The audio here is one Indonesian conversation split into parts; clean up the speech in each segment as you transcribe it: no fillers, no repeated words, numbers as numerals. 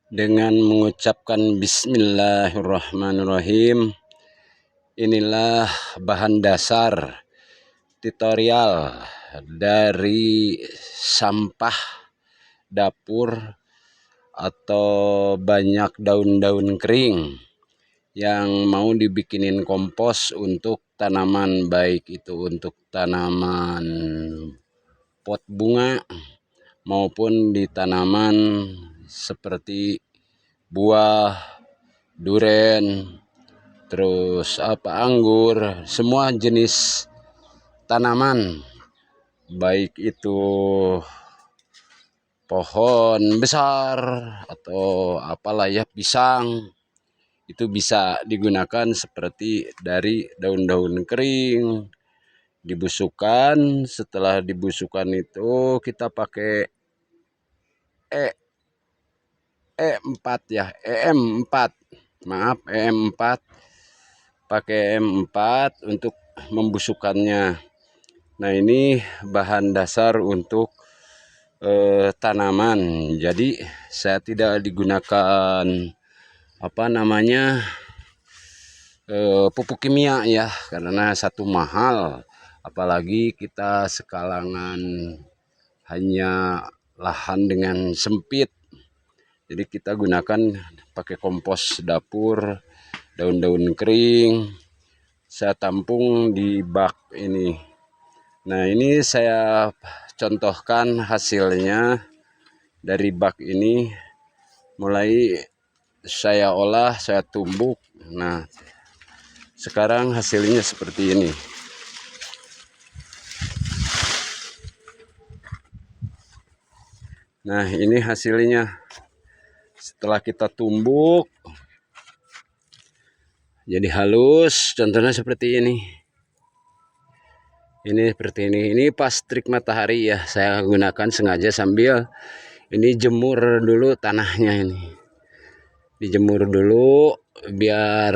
dengan mengucapkan Bismillahirrahmanirrahim. Inilah bahan dasar tutorial dari sampah dapur atau banyak daun-daun kering yang mau dibikinin kompos untuk tanaman, baik itu untuk tanaman pot bunga maupun di tanaman seperti buah, duren, terus anggur, semua jenis tanaman, baik itu pohon besar atau apalah ya, pisang, itu bisa digunakan seperti dari daun-daun kering dibusukkan. Setelah dibusukkan itu kita pakai E4 ya, EM4, maaf, EM4, pakai EM4 untuk membusukkannya. Nah, ini bahan dasar untuk tanaman. Jadi saya tidak digunakan pupuk kimia ya, karena satu mahal, apalagi kita sekalangan hanya lahan dengan sempit. Jadi kita gunakan pakai kompos dapur, daun-daun kering, saya tampung di bak ini. Nah, ini saya contohkan hasilnya dari bak ini. Mulai saya olah, saya tumbuk. Nah, sekarang hasilnya seperti ini. Nah, ini hasilnya setelah kita tumbuk jadi halus. Contohnya seperti ini. Ini seperti ini. Ini pas terik matahari ya, saya gunakan sengaja sambil ini jemur dulu tanahnya. Ini dijemur dulu biar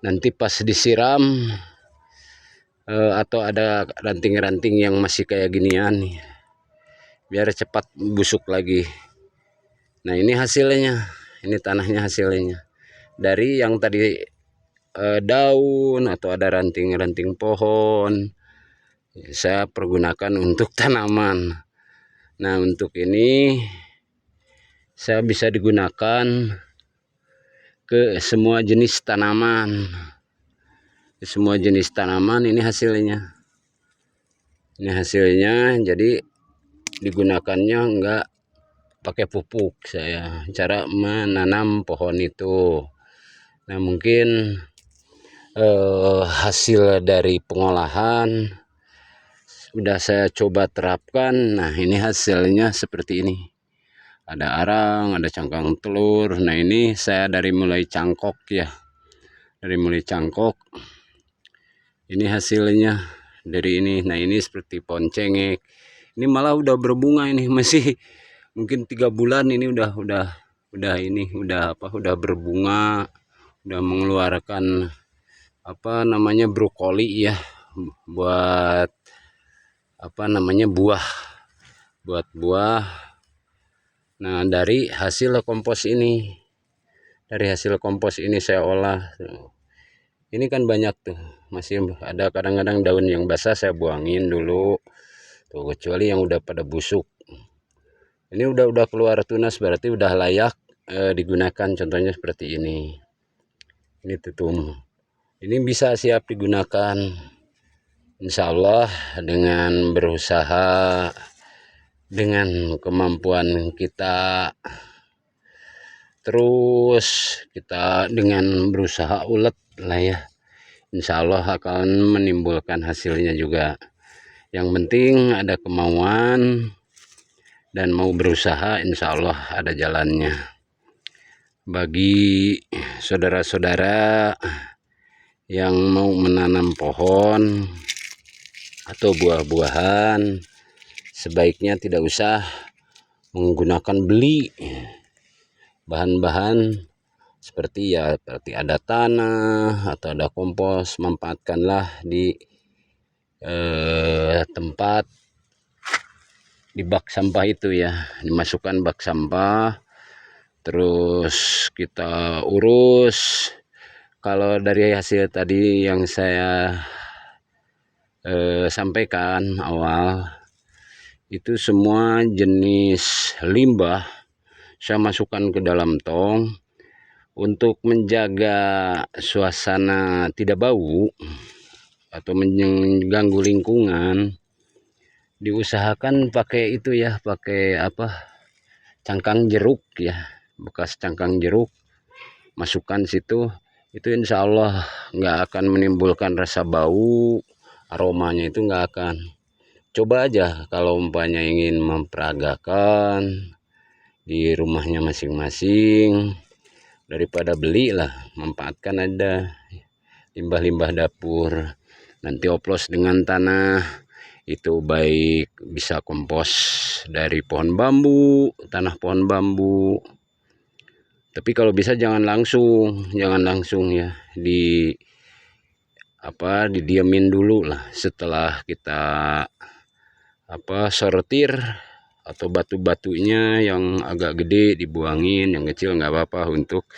nanti pas disiram atau ada ranting-ranting yang masih kayak ginian nih, biar cepat busuk lagi. Nah, ini hasilnya, ini tanahnya hasilnya dari yang tadi daun atau ada ranting-ranting pohon, saya pergunakan untuk tanaman. Nah, untuk ini saya bisa digunakan ke semua jenis tanaman. Semua jenis tanaman ini hasilnya. Ini hasilnya, jadi digunakannya enggak pakai pupuk saya, cara menanam pohon itu. Nah, mungkin hasil dari pengolahan sudah saya coba terapkan. Nah, ini hasilnya seperti ini. Ada arang, ada cangkang telur. Nah, ini saya dari mulai cangkok ya, dari mulai cangkok. Ini hasilnya dari ini. Nah, ini seperti pohon cengek. Ini malah udah berbunga, ini masih mungkin 3 bulan ini udah berbunga, udah mengeluarkan brokoli ya, buat buah. Nah, dari hasil kompos ini, saya olah. Ini kan banyak tuh, masih ada kadang-kadang daun yang basah saya buangin dulu tuh, kecuali yang udah pada busuk. Ini udah keluar tunas, berarti udah layak digunakan. Contohnya seperti ini. Ini tutum. Ini bisa siap digunakan. Insya Allah dengan berusaha, dengan kemampuan kita, terus kita dengan berusaha ulet lah ya, insya Allah akan menimbulkan hasilnya juga. Yang penting ada kemauan dan mau berusaha, insya Allah ada jalannya. Bagi saudara-saudara yang mau menanam pohon atau buah-buahan, sebaiknya tidak usah menggunakan beli bahan-bahan seperti ada tanah atau ada kompos. Manfaatkanlah di tempat, di bak sampah itu ya, dimasukkan bak sampah, terus kita urus. Kalau dari hasil tadi yang saya sampaikan awal, itu semua jenis limbah saya masukkan ke dalam tong untuk menjaga suasana tidak bau atau mengganggu lingkungan. Diusahakan pakai itu ya, pakai apa, cangkang jeruk ya, bekas cangkang jeruk, masukkan situ. Itu insya Allah nggak akan menimbulkan rasa bau, aromanya itu nggak akan. Coba aja kalau umpamanya ingin memperagakan di rumahnya masing-masing, daripada beli lah, manfaatkan ada limbah-limbah dapur, nanti oplos dengan tanah. Itu baik bisa kompos dari pohon bambu, tanah pohon bambu. Tapi kalau bisa jangan langsung ya, didiamin dulu lah. Setelah kita sortir atau batu-batunya yang agak gede dibuangin, yang kecil nggak apa-apa untuk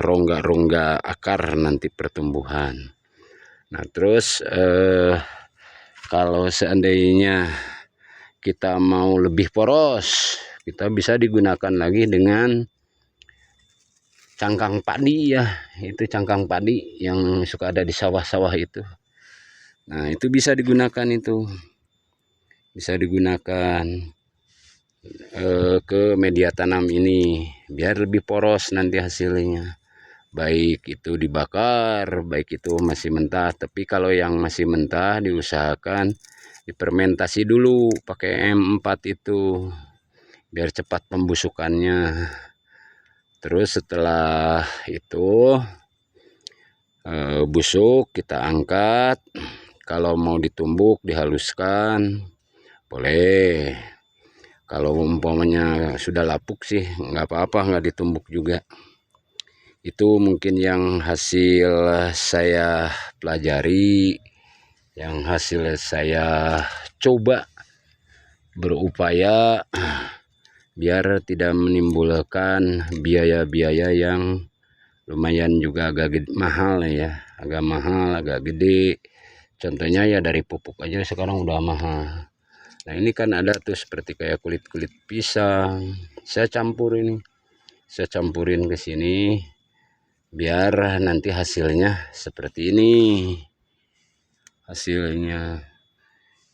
rongga-rongga akar nanti pertumbuhan. Nah terus kalau seandainya kita mau lebih poros, kita bisa digunakan lagi dengan cangkang padi ya. Itu cangkang padi yang suka ada di sawah-sawah itu. Nah itu bisa digunakan, itu bisa digunakan ke media tanam ini biar lebih poros nanti hasilnya. Baik itu dibakar, baik itu masih mentah. Tapi kalau yang masih mentah diusahakan difermentasi dulu pakai M4 itu biar cepat pembusukannya. Terus setelah itu busuk kita angkat. Kalau mau ditumbuk dihaluskan boleh. Kalau umpamanya sudah lapuk sih nggak apa-apa, nggak ditumbuk juga. Itu mungkin yang hasil saya pelajari, yang hasil saya coba berupaya biar tidak menimbulkan biaya-biaya yang lumayan juga agak mahal ya, agak gede. Contohnya ya dari pupuk aja sekarang udah mahal. Nah ini kan ada tuh seperti kayak kulit-kulit pisang, saya campurin ke sini biar nanti hasilnya seperti ini. Hasilnya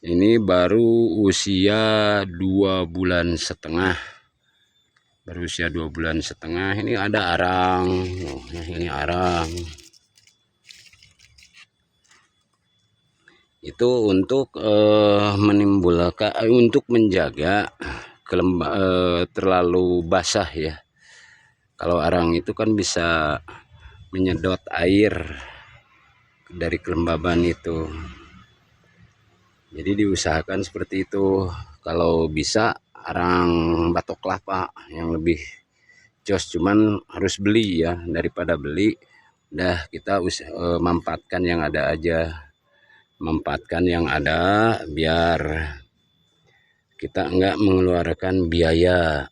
ini baru usia 2 bulan setengah, ini ada arang. Ini arang itu untuk menimbulkan, untuk menjaga terlalu basah ya. Kalau arang itu kan bisa menyedot air dari kelembaban itu, jadi diusahakan seperti itu. Kalau bisa arang batok kelapa yang lebih jos, cuman harus beli ya. Daripada beli udah kita manfaatkan yang ada aja, biar kita enggak mengeluarkan biaya.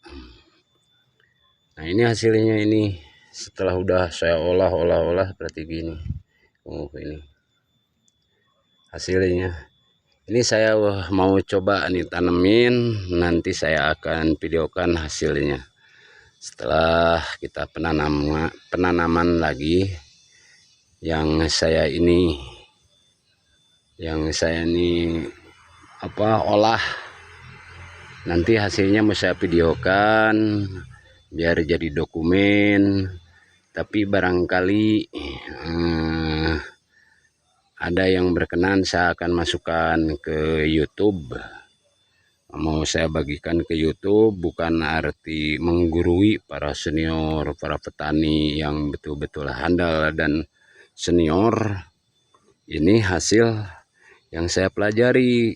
Nah ini hasilnya, ini setelah udah saya olah seperti gini. Ini hasilnya. Ini saya mau coba nih tanemin, nanti saya akan videokan hasilnya setelah kita penanaman lagi. Yang saya ini olah, nanti hasilnya mau saya videokan biar jadi dokumen. Tapi barangkali ada yang berkenan, saya akan masukkan ke YouTube. Mau saya bagikan ke YouTube, bukan arti menggurui para senior, para petani yang betul-betul handal dan senior. Ini hasil yang saya pelajari,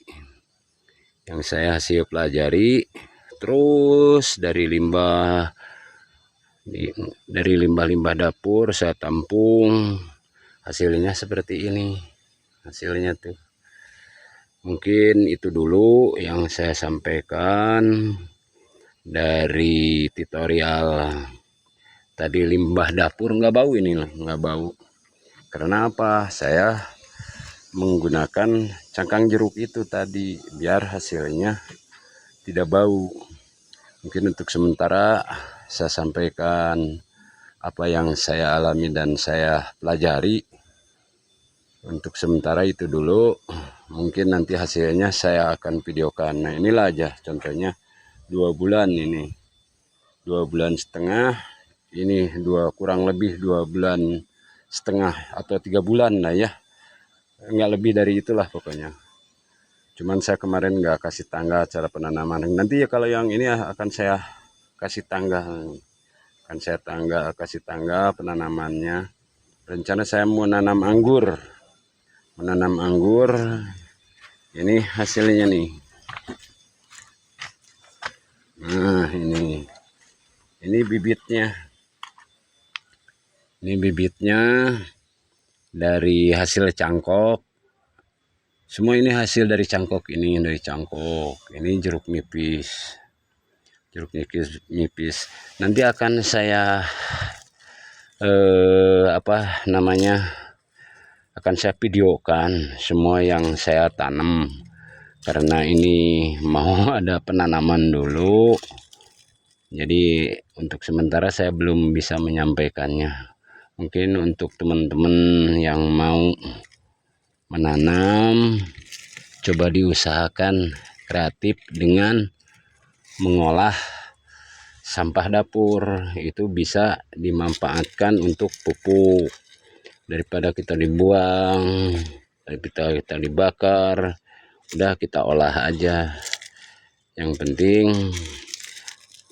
terus dari limbah dapur saya tampung. Hasilnya seperti ini. Hasilnya tuh mungkin itu dulu yang saya sampaikan. dari tutorial tadi limbah dapur. Nggak bau ini, nggak bau. Karena apa? Saya menggunakan cangkang jeruk itu tadi biar hasilnya tidak bau. Mungkin untuk sementara saya sampaikan apa yang saya alami dan saya pelajari. Untuk sementara itu dulu, mungkin nanti hasilnya saya akan videokan. Nah inilah aja contohnya 2 bulan ini, 2 bulan setengah ini, kurang lebih 2 bulan setengah atau 3 bulan lah ya, nggak lebih dari itulah pokoknya. Cuman saya kemarin nggak kasih tangga cara penanaman. Nanti ya kalau yang ini akan saya kasih tangga, kasih tangga penanamannya. Rencana saya mau menanam anggur. Ini hasilnya nih. Nah ini bibitnya. Ini bibitnya dari hasil cangkok. Semua ini hasil dari cangkok ini, Ini jeruk nipis. Nanti akan saya akan saya videokan semua yang saya tanam, karena ini mau ada penanaman dulu. Jadi untuk sementara saya belum bisa menyampaikannya. Mungkin untuk teman-teman yang mau menanam, coba diusahakan kreatif dengan mengolah sampah dapur. Itu bisa dimanfaatkan untuk pupuk, daripada kita dibuang, daripada kita dibakar. Udah kita olah aja. Yang penting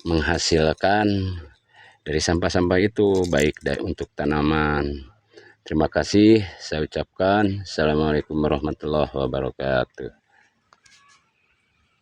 menghasilkan dari sampah-sampah itu, baik untuk tanaman. Terima kasih saya ucapkan. Assalamualaikum warahmatullahi wabarakatuh.